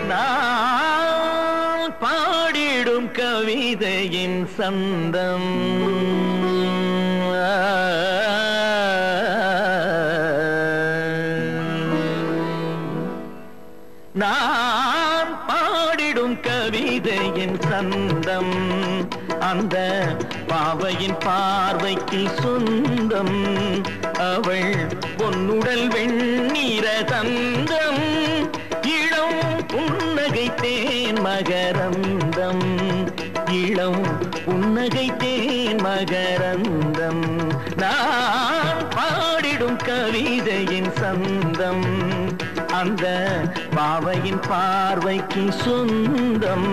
நான் பாடிடும் கவிதையின் சந்தம் நான் பாடிடும் கவிதையின் சந்தம் அந்த பாவையின் பார்வைக்கு சொந்தம் அவள் பொன்னுடல் வெண்ணீர தந்தம் இளம் புன்னகை தேன் மகரந்தம் இளம் புன்னகை தேன் மகரந்தம் நான் பாடிடும் கவிதையின் சந்தம் அந்த பாவையின் பார்வைக்கு சொந்தம்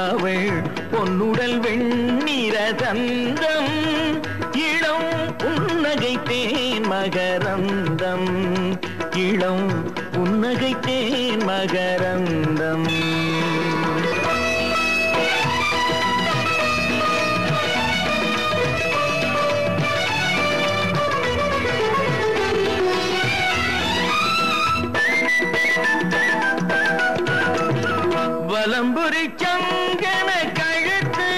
அவள் பொன்னுடல் வெண்ணீர தந்தம் இளம் புன்னகை தேன் மகரந்தம் இளம் புன்னகை தேன் மகரந்தம் வலம்புரி சங்கன கழுத்து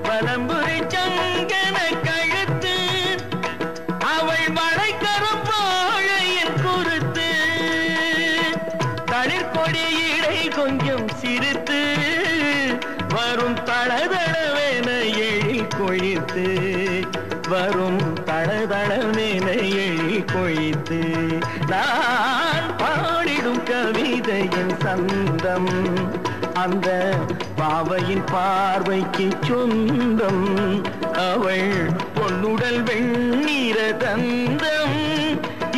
வலம்புரி சங்கன கழுத்து அவள் வளைக்கரும் வாழையின் குருத்து தளிர்கொடியிடை கொஞ்சம் சிரித்து வரும் தளதளவென எழில் கொழித்து வரும் தளதளவென எழில் கொழித்து நான் பாடிடும் கவிதையின் சந்தம் அந்த பாவையின் பார்வைக்கு சொந்தம் அவள் பொன்னுடல் வெண்ணீர தந்தம்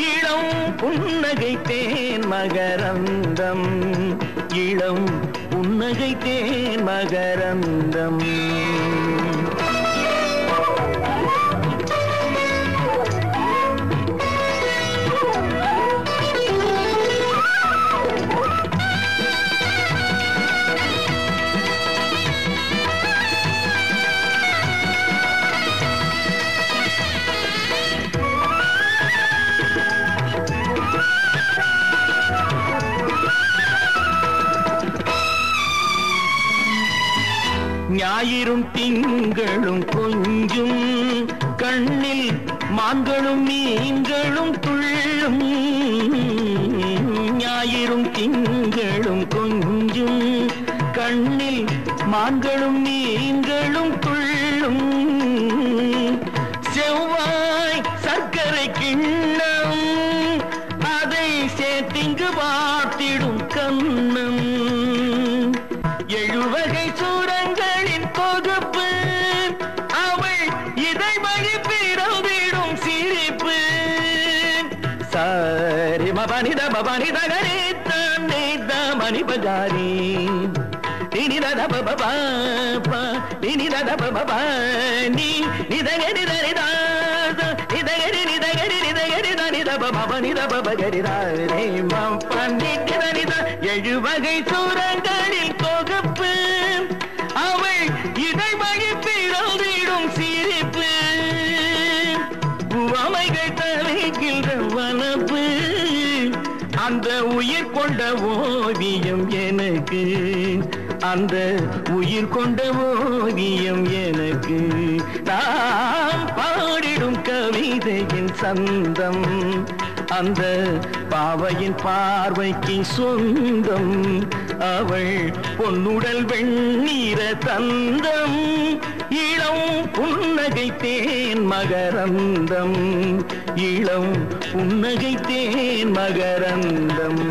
இளம் புன்னகை தேன் மகரந்தம் இளம் புன்னகை தேன் மகரந்தம் ஞாயிறும் திங்களும் கொஞ்சும் கண்ணில் மான்களும் மீன்களும் துள்ளும் ஞாயிறும் திங்களும் கொஞ்சும் கண்ணில் மான்களும் மீன்களும் துள்ளும் செவ்வாய் சர்க்கரை கிண்ணம் அதை சேர்த்திங்கு பார்த்திடும் கண்ணம் எழுவகை சூரங்களின் தொகுப்பு அவள் இதை வழி பிறந்திடும் சிரிப்பு சாரி மபனித மபனித கணித மணிபகாரி நினித பபா நினித பபா நீ நிதகரி தரிதா நிதகரி நிதகரி நிதகரி தனித பபனித பபகரிதா ரே மப்பனித தனித எழுவகை சூரங்களில் தொகுப்பு அவள் இதை வழி பிறந்திடும் சிரிப்பு உவமைகள் தலைக்கின்ற வனப்பு அந்த உயிர் கொண்ட ஓவியம் எனக்கு அந்த உயிர் கொண்ட ஓவியம் எனக்கு நாம் பாடிடும் கவிதையின் சந்தம் அந்த பாவையின் பார்வைக்கு சொந்தம் அவள் பொன்னுடல் வெண்ணீர தந்தம் இளம் புன்னகை தேன் மகரந்தம் இளம் புன்னகை தேன் மகரந்தம்